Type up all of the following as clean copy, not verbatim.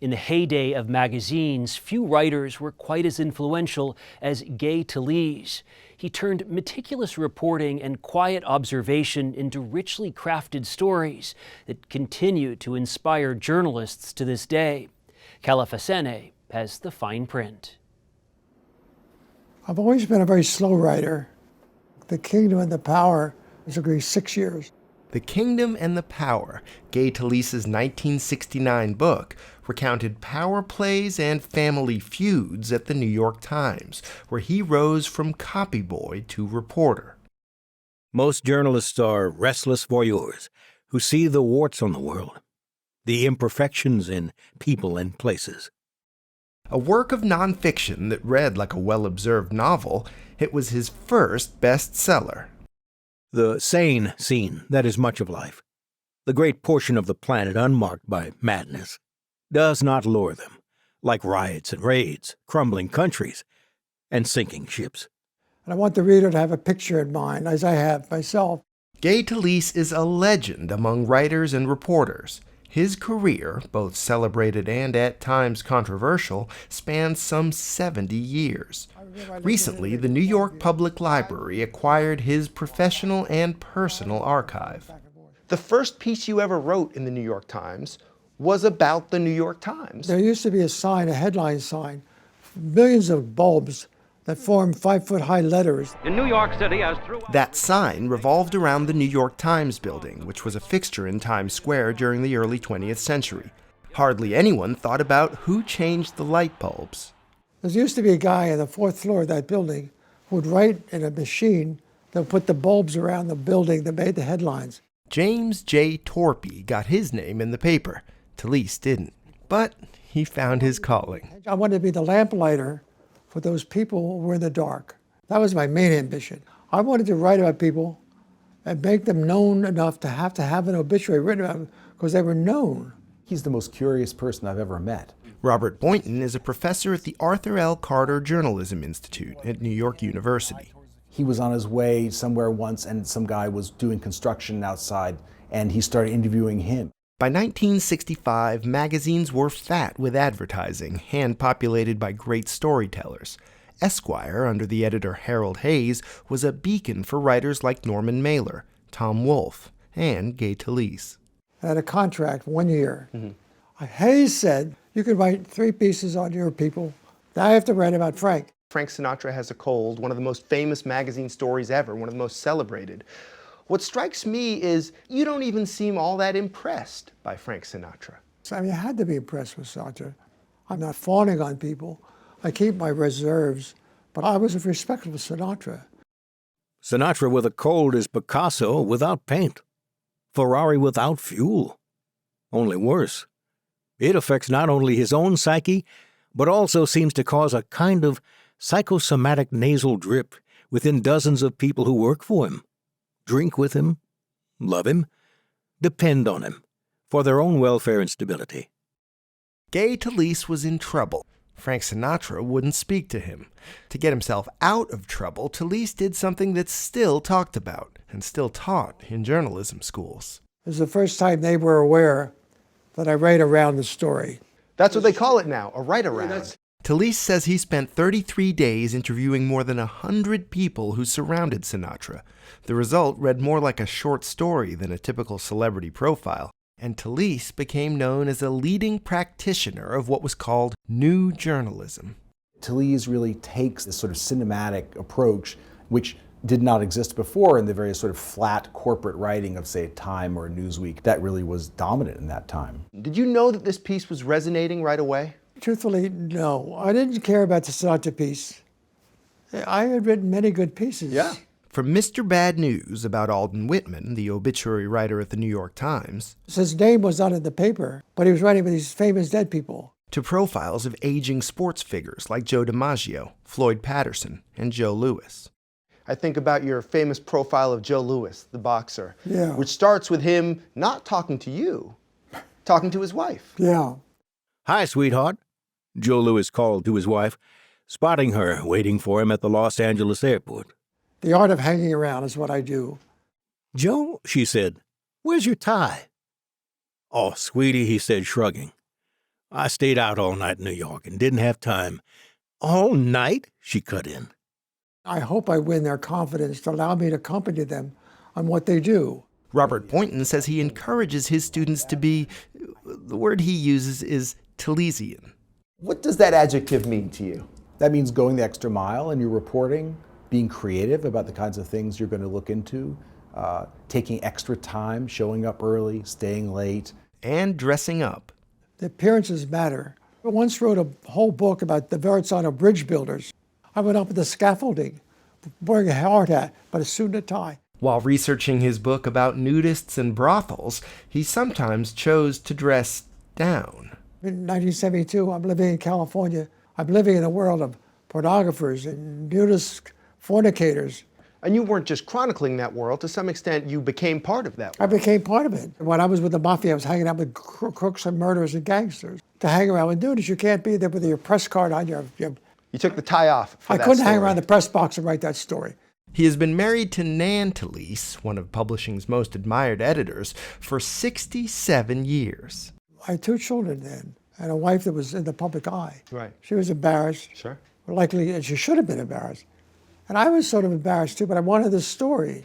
In the heyday of magazines, few writers were quite as influential as Gay Talese. He turned meticulous reporting and quiet observation into richly crafted stories that continue to inspire journalists to this day. Kelefa Sanneh has the fine print. I've always been a very slow writer. The Kingdom and the Power took me 6 years. The Kingdom and the Power, Gay Talese's 1969 book, recounted power plays and family feuds at the New York Times, where he rose from copyboy to reporter. Most journalists are restless voyeurs who see the warts on the world, the imperfections in people and places. A work of nonfiction that read like a well-observed novel, it was his first bestseller. The sane scene that is much of life, the great portion of the planet unmarked by madness, does not lure them, like riots and raids, crumbling countries, and sinking ships. And I want the reader to have a picture in mind, as I have myself. Gay Talese is a legend among writers and reporters. His career, both celebrated and at times controversial, spans some 70 years. Recently, the New York Public Library acquired his professional and personal archive. The first piece you ever wrote in the New York Times was about the New York Times. There used to be a sign, a headline sign, millions of bulbs that form 5-foot-high letters. In New York City, That sign revolved around the New York Times building, which was a fixture in Times Square during the early 20th century. Hardly anyone thought about who changed the light bulbs. There used to be a guy on the 4th floor of that building who would write in a machine that would put the bulbs around the building that made the headlines. James J. Torpy got his name in the paper. Talese didn't, but he found his calling. I wanted to be the lamplighter for those people who were in the dark. That was my main ambition. I wanted to write about people and make them known enough to have an obituary written about them because they were known. He's the most curious person I've ever met. Robert Boynton is a professor at the Arthur L. Carter Journalism Institute at New York University. He was on his way somewhere once and some guy was doing construction outside and he started interviewing him. By 1965, magazines were fat with advertising, hand-populated by great storytellers. Esquire, under the editor Harold Hayes, was a beacon for writers like Norman Mailer, Tom Wolfe, and Gay Talese. I had a contract 1 year. Hayes said, you can write 3 pieces on your people. Now I have to write about Frank. Frank Sinatra Has a Cold, one of the most famous magazine stories ever, one of the most celebrated. What strikes me is you don't even seem all that impressed by Frank Sinatra. I mean, I had to be impressed with Sinatra. I'm not fawning on people. I keep my reserves, but I was respectful of Sinatra. Sinatra with a cold is Picasso without paint, Ferrari without fuel. Only worse. It affects not only his own psyche, but also seems to cause a kind of psychosomatic nasal drip within dozens of people who work for him, drink with him, love him, depend on him for their own welfare and stability. Gay Talese was in trouble. Frank Sinatra wouldn't speak to him. To get himself out of trouble, Talese did something that's still talked about and still taught in journalism schools. It was the first time they were aware that I write around the story. That's what they call it now, a write-around. Talese says he spent 33 days interviewing more than 100 people who surrounded Sinatra. The result read more like a short story than a typical celebrity profile, and Talese became known as a leading practitioner of what was called new journalism. Talese really takes this sort of cinematic approach, which did not exist before in the very sort of flat corporate writing of, say, Time or Newsweek. That really was dominant in that time. Did you know that this piece was resonating right away? Truthfully, no. I didn't care about the Sinatra piece. I had written many good pieces. Yeah. From Mr. Bad News about Alden Whitman, the obituary writer at the New York Times, His name was not in the paper, but he was writing with these famous dead people. to profiles of aging sports figures like Joe DiMaggio, Floyd Patterson, and Joe Louis. I think about your famous profile of Joe Louis, the boxer, which starts with him not talking to you, talking to his wife. Yeah. "Hi, sweetheart," Joe Louis called to his wife, spotting her waiting for him at the Los Angeles airport. The art of hanging around is what I do. "Joe," she said, "where's your tie?" "Oh, sweetie," he said, shrugging. I stayed out all night in New York and didn't have time. All night? She cut in. I hope I win their confidence to allow me to accompany them on what they do. Robert Boynton says he encourages his students to be, the word he uses is Talesian. What does that adjective mean to you? That means going the extra mile in your reporting, being creative about the kinds of things you're going to look into, taking extra time, showing up early, staying late. And dressing up. The appearances matter. I once wrote a whole book about the Verrazzano bridge builders. I went up with the scaffolding, wearing a hard hat, but a suit and a tie. While researching his book about nudists and brothels, he sometimes chose to dress down. In 1972, I'm living in California. I'm living in a world of pornographers and nudists, fornicators. And you weren't just chronicling that world. To some extent, you became part of that I world. became part of it. When I was with the mafia, I was hanging out with crooks and murderers and gangsters. To hang around with nudists, you can't be there with your press card on your You took the tie off for I that couldn't hang story. around the press box and write that story. He has been married to Nan Talese, one of publishing's most admired editors, for 67 years. I had 2 children then, and a wife that was in the public eye. Right. She was embarrassed. Sure. Likely, and she should have been embarrassed. And I was sort of embarrassed too, but I wanted this story.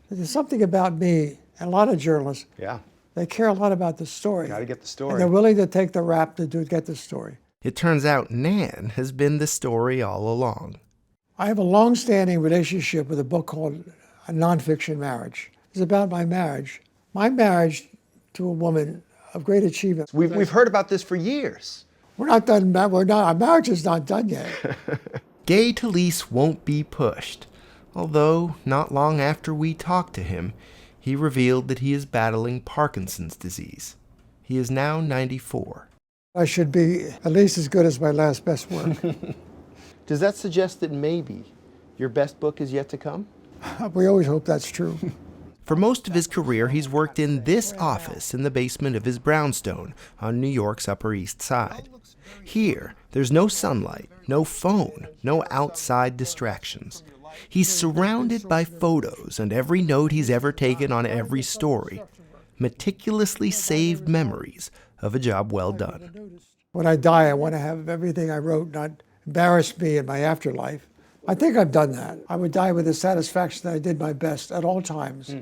There's something about me, and a lot of journalists, Yeah. they care a lot about the story. Got to get the And story. they're willing to take the rap to get the story. It turns out Nan has been the story all along. I have a long-standing relationship with a book called A Nonfiction Marriage. It's about my marriage to a woman of great achievement. We've heard about this for years. We're not done. Our marriage is not done yet. Gay Talese won't be pushed, although not long after we talked to him, he revealed that he is battling Parkinson's disease. He is now 94. I should be at least as good as my last best work. Does that suggest that maybe your best book is yet to come? We always hope that's true. For most of his career, he's worked in this office in the basement of his brownstone on New York's Upper East Side. Here, there's no sunlight, no phone, no outside distractions. He's surrounded by photos and every note he's ever taken on every story. Meticulously saved memories of a job well done. When I die, I want to have everything I wrote not embarrass me in my afterlife. I think I've done that. I would die with the satisfaction that I did my best at all times.